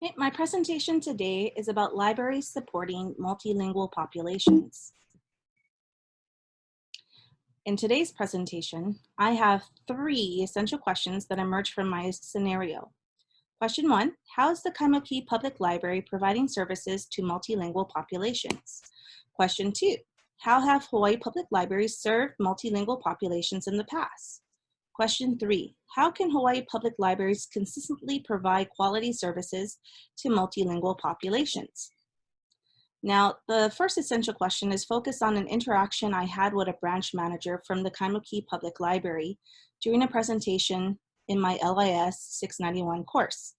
Okay, my presentation today is about libraries supporting multilingual populations. In today's presentation, I have three essential questions that emerge from my scenario. Question one, how is the Kaimuki Public Library providing services to multilingual populations? Question two, how have Hawaii Public Libraries served multilingual populations in the past? Question three, how can Hawaii Public Libraries consistently provide quality services to multilingual populations? Now, the first essential question is focused on an interaction I had with a branch manager from the Kaimuki Public Library during a presentation in my LIS 691 course.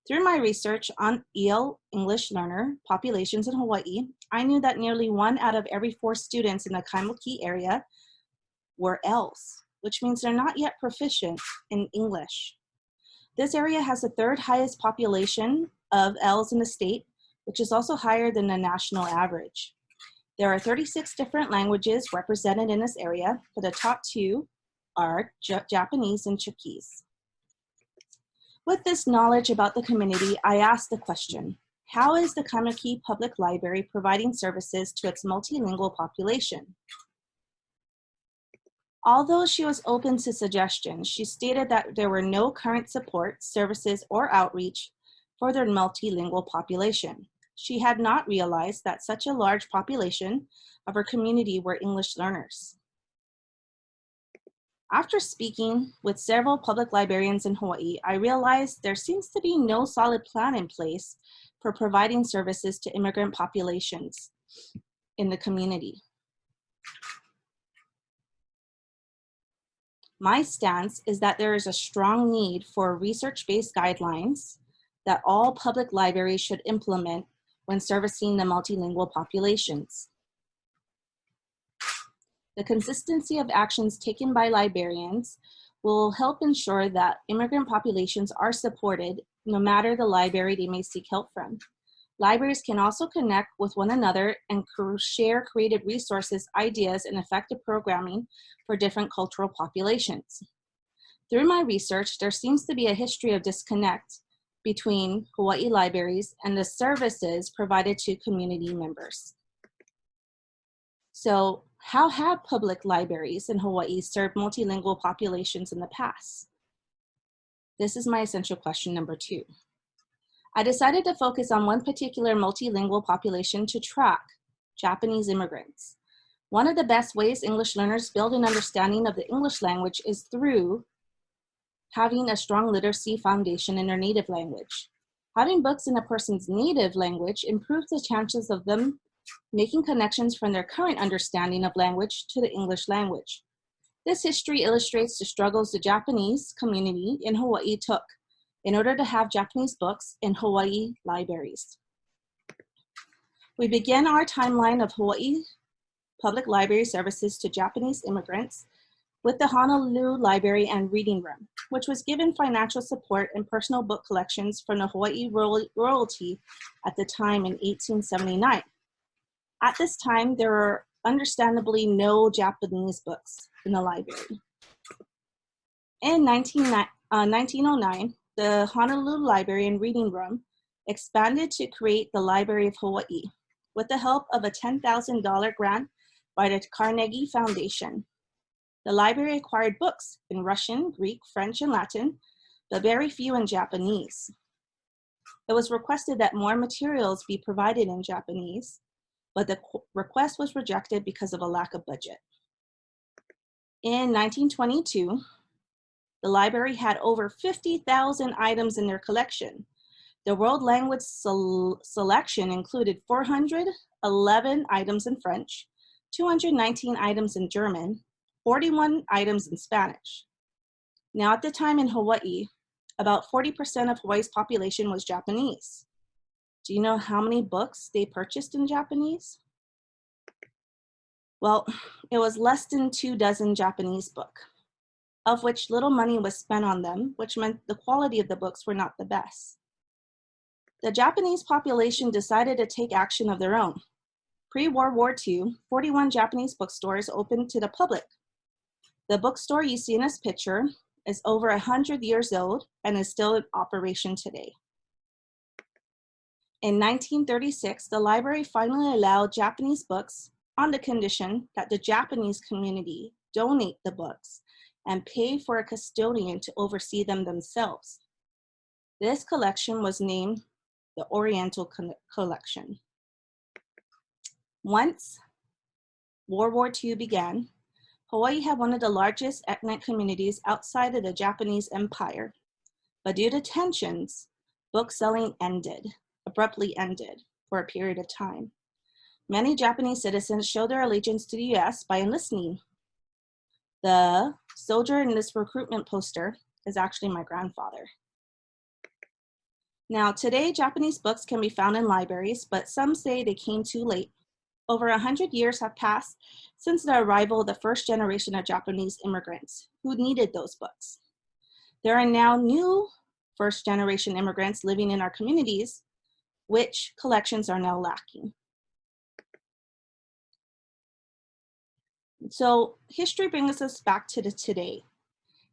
Through my research on EL English learner populations in Hawaii, I knew that nearly 1 out of every 4 students in the Kaimuki area were ELs, which means they're not yet proficient in English. This area has the third highest population of ELs in the state, which is also higher than the national average. There are 36 different languages represented in this area, but the top two are Japanese and Chuukese. With this knowledge about the community, I asked the question, how is the Kaimuki Public Library providing services to its multilingual population? Although she was open to suggestions, she stated that there were no current support, services, or outreach for their multilingual population. She had not realized that such a large population of her community were English learners. After speaking with several public librarians in Hawaii, I realized there seems to be no solid plan in place for providing services to immigrant populations in the community. My stance is that there is a strong need for research-based guidelines that all public libraries should implement when servicing the multilingual populations. The consistency of actions taken by librarians will help ensure that immigrant populations are supported no matter the library they may seek help from. Libraries can also connect with one another and share creative resources, ideas, and effective programming for different cultural populations. Through my research, there seems to be a history of disconnect between Hawaii libraries and the services provided to community members. So, how have public libraries in Hawaii served multilingual populations in the past? This is my essential question number 2. I decided to focus on one particular multilingual population to track, Japanese immigrants. One of the best ways English learners build an understanding of the English language is through having a strong literacy foundation in their native language. Having books in a person's native language improves the chances of them making connections from their current understanding of language to the English language. This history illustrates the struggles the Japanese community in Hawaii took in order to have Japanese books in Hawaii libraries. We begin our timeline of Hawaii Public Library services to Japanese immigrants with the Honolulu Library and Reading Room, which was given financial support and personal book collections from the Hawaii royalty at the time in 1879. At this time, there were understandably no Japanese books in the library. In 1909, the Honolulu Library and Reading Room expanded to create the Library of Hawaii with the help of a $10,000 grant by the Carnegie Foundation. The library acquired books in Russian, Greek, French, and Latin, but very few in Japanese. It was requested that more materials be provided in Japanese, but the request was rejected because of a lack of budget. In 1922, the library had over 50,000 items in their collection. The world language selection included 411 items in French, 219 items in German, 41 items in Spanish. Now at the time in Hawaii, about 40% of Hawaii's population was Japanese. Do you know how many books they purchased in Japanese? Well, it was less than 24 Japanese books, of which little money was spent on them, which meant the quality of the books were not the best. The Japanese population decided to take action of their own. Pre-World War II, 41 Japanese bookstores opened to the public. The bookstore you see in this picture is over 100 years old and is still in operation today. In 1936, the library finally allowed Japanese books on the condition that the Japanese community donate the books and pay for a custodian to oversee them themselves. This collection was named the Oriental Collection. Once World War II began, Hawaii had one of the largest ethnic communities outside of the Japanese Empire, but due to tensions, book selling abruptly ended for a period of time. Many Japanese citizens showed their allegiance to the US by enlisting. The soldier in this recruitment poster is actually my grandfather. Now, today, Japanese books can be found in libraries, but some say they came too late. Over 100 years have passed since the arrival of the first generation of Japanese immigrants who needed those books. There are now new first generation immigrants living in our communities, which collections are now lacking. So history brings us back to today.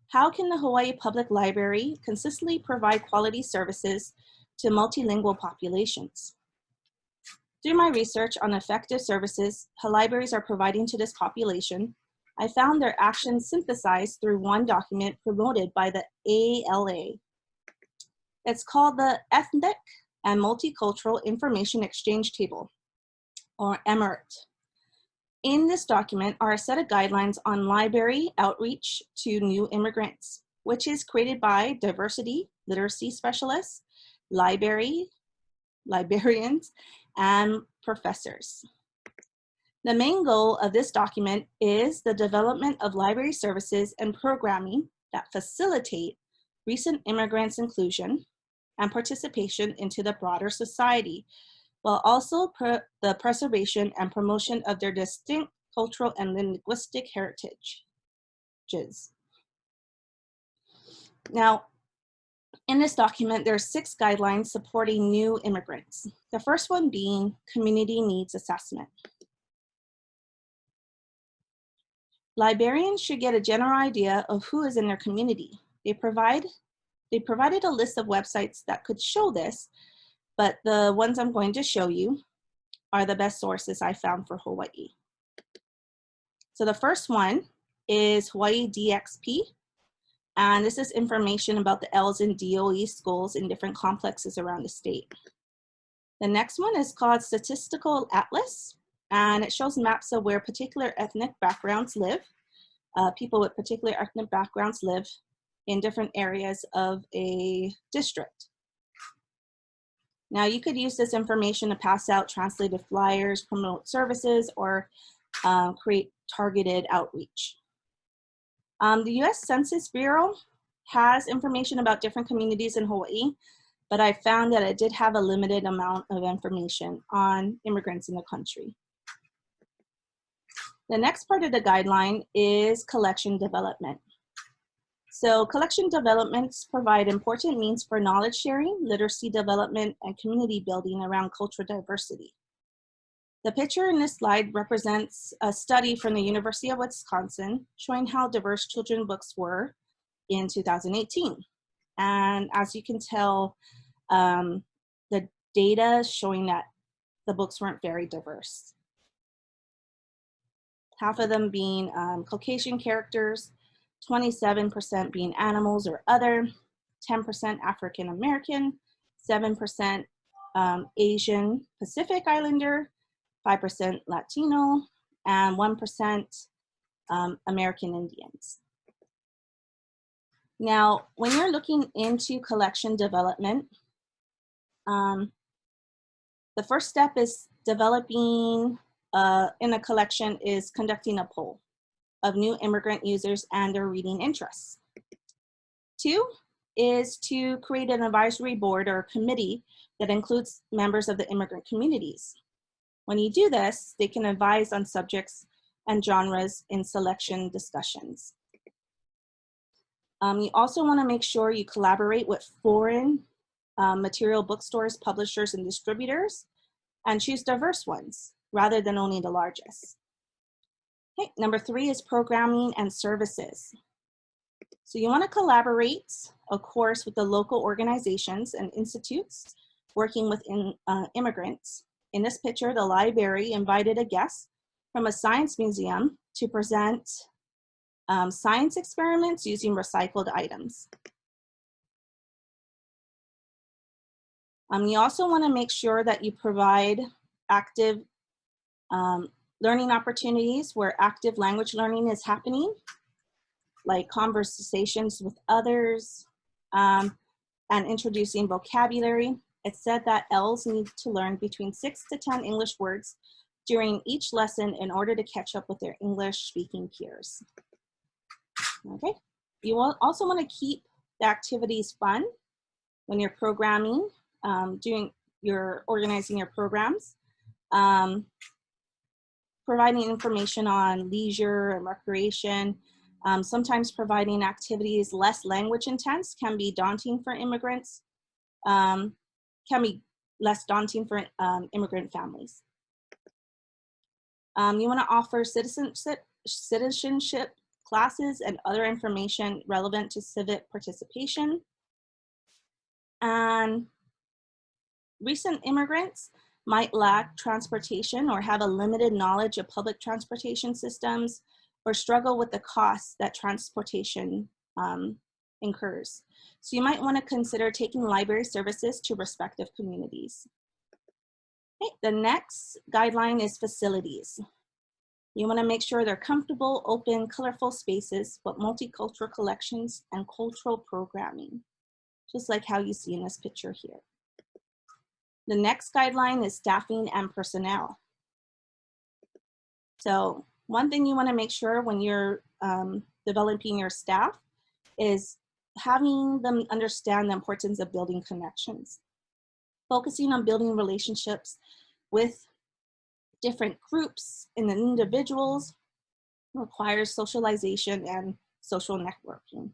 How can the Hawaii Public Library consistently provide quality services to multilingual populations? Through my research on effective services libraries are providing to this population, I found their actions synthesized through one document promoted by the ALA. It's called the Ethnic and Multicultural Information Exchange Table, or EMERT. In this document are a set of guidelines on library outreach to new immigrants, which is created by diversity, literacy specialists, librarians, and professors. The main goal of this document is the development of library services and programming that facilitate recent immigrants' inclusion and participation into the broader society, while also the preservation and promotion of their distinct cultural and linguistic heritages. Now, in this document, there are 6 guidelines supporting new immigrants. The first one being community needs assessment. Librarians should get a general idea of who is in their community. They provided a list of websites that could show this, but the ones I'm going to show you are the best sources I found for Hawaii. So the first one is Hawaii DXP, and this is information about the L's and DOE schools in different complexes around the state. The next one is called Statistical Atlas, and it shows maps of where particular ethnic backgrounds live. People with particular ethnic backgrounds live in different areas of a district. Now, you could use this information to pass out translated flyers, promote services, or create targeted outreach. The US Census Bureau has information about different communities in Hawaii, but I found that it did have a limited amount of information on immigrants in the country. The next part of the guideline is collection development. So collection developments provide important means for knowledge sharing, literacy development, and community building around cultural diversity. The picture in this slide represents a study from the University of Wisconsin showing how diverse children's books were in 2018. And as you can tell, the data showing that the books weren't very diverse. Half of them being Caucasian characters, 27% being animals or other, 10% African American, 7% Asian Pacific Islander, 5% Latino, and 1% American Indians. Now, when you're looking into collection development, the first step is developing in a collection is conducting a poll of new immigrant users and their reading interests. 2 is to create an advisory board or committee that includes members of the immigrant communities. When you do this, they can advise on subjects and genres in selection discussions. You also want to make sure you collaborate with foreign material bookstores, publishers, and distributors, and choose diverse ones rather than only the largest. Okay, number 3 is programming and services. So you want to collaborate, of course, with the local organizations and institutes working with immigrants. In this picture, the library invited a guest from a science museum to present science experiments using recycled items. You also want to make sure that you provide active learning opportunities where active language learning is happening, like conversations with others and introducing vocabulary. It said that ELs need to learn between 6 to 10 English words during each lesson in order to catch up with their English speaking peers. Okay, you will also want to keep the activities fun when you're programming, organizing your programs, providing information on leisure and recreation. Sometimes providing activities less language intense can be daunting for immigrants, can be less daunting for immigrant families. You want to offer citizenship classes and other information relevant to civic participation. And recent immigrants might lack transportation or have a limited knowledge of public transportation systems or struggle with the costs that transportation incurs. So you might want to consider taking library services to respective communities. Okay, the next guideline is facilities. You want to make sure they're comfortable, open, colorful spaces with multicultural collections and cultural programming, just like how you see in this picture here. The next guideline is staffing and personnel. So one thing you want to make sure when you're developing your staff is having them understand the importance of building connections. Focusing on building relationships with different groups and individuals requires socialization and social networking.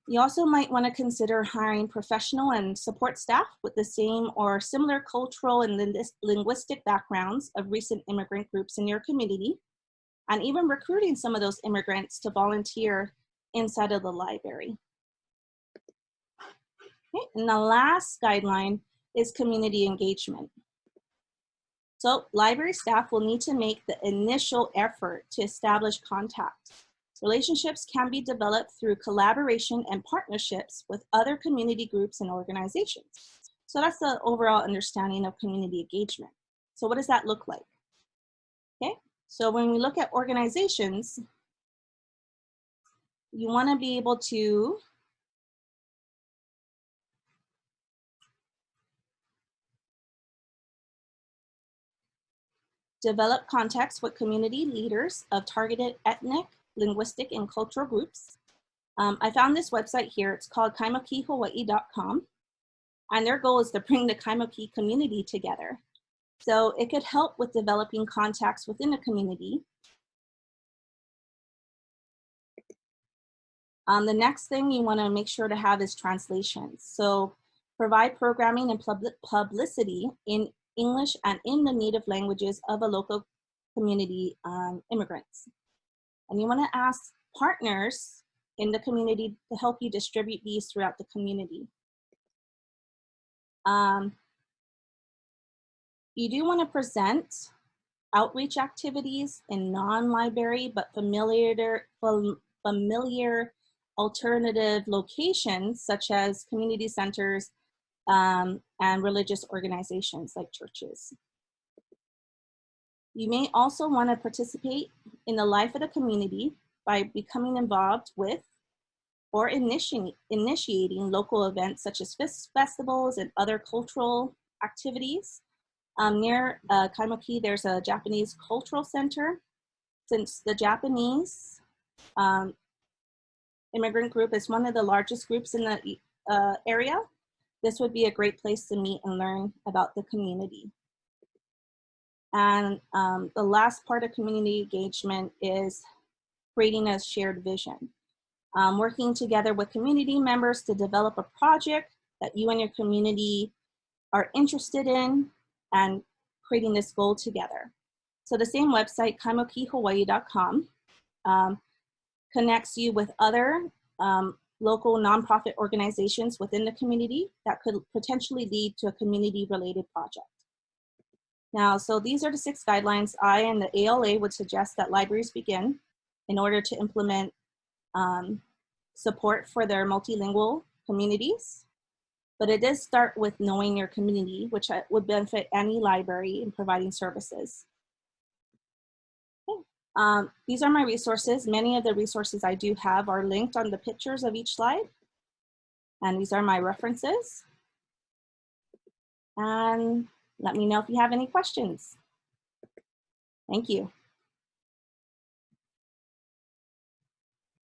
You also might want to consider hiring professional and support staff with the same or similar cultural and linguistic backgrounds of recent immigrant groups in your community, and even recruiting some of those immigrants to volunteer inside of the library. Okay, and the last guideline is community engagement. So library staff will need to make the initial effort to establish contact. Relationships can be developed through collaboration and partnerships with other community groups and organizations. So that's the overall understanding of community engagement. So what does that look like? Okay, so when we look at organizations, you want to be able to develop contacts with community leaders of targeted ethnic, linguistic, and cultural groups. I found this website here. It's called kaimukihawaii.com. And their goal is to bring the Kaimuki community together. So it could help with developing contacts within a community. The next thing you want to make sure to have is translations. So provide programming and publicity in English and in the native languages of a local community immigrants. And you want to ask partners in the community to help you distribute these throughout the community. You do want to present outreach activities in non-library but familiar alternative locations such as community centers and religious organizations like churches. You may also want to participate in the life of the community by becoming involved with or initiating local events such as festivals and other cultural activities. Near Kaimuki, there's a Japanese cultural center. Since the Japanese immigrant group is one of the largest groups in the area, this would be a great place to meet and learn about the community. And the last part of community engagement is creating a shared vision. Working together with community members to develop a project that you and your community are interested in and creating this goal together. So the same website, kaimukihawaii.com, connects you with other local nonprofit organizations within the community that could potentially lead to a community-related project. Now, so these are the 6 guidelines I and the ALA would suggest that libraries begin in order to implement support for their multilingual communities. But it does start with knowing your community, which would benefit any library in providing services. Okay. These are my resources. Many of the resources I do have are linked on the pictures of each slide. And these are my references. And let me know if you have any questions. Thank you.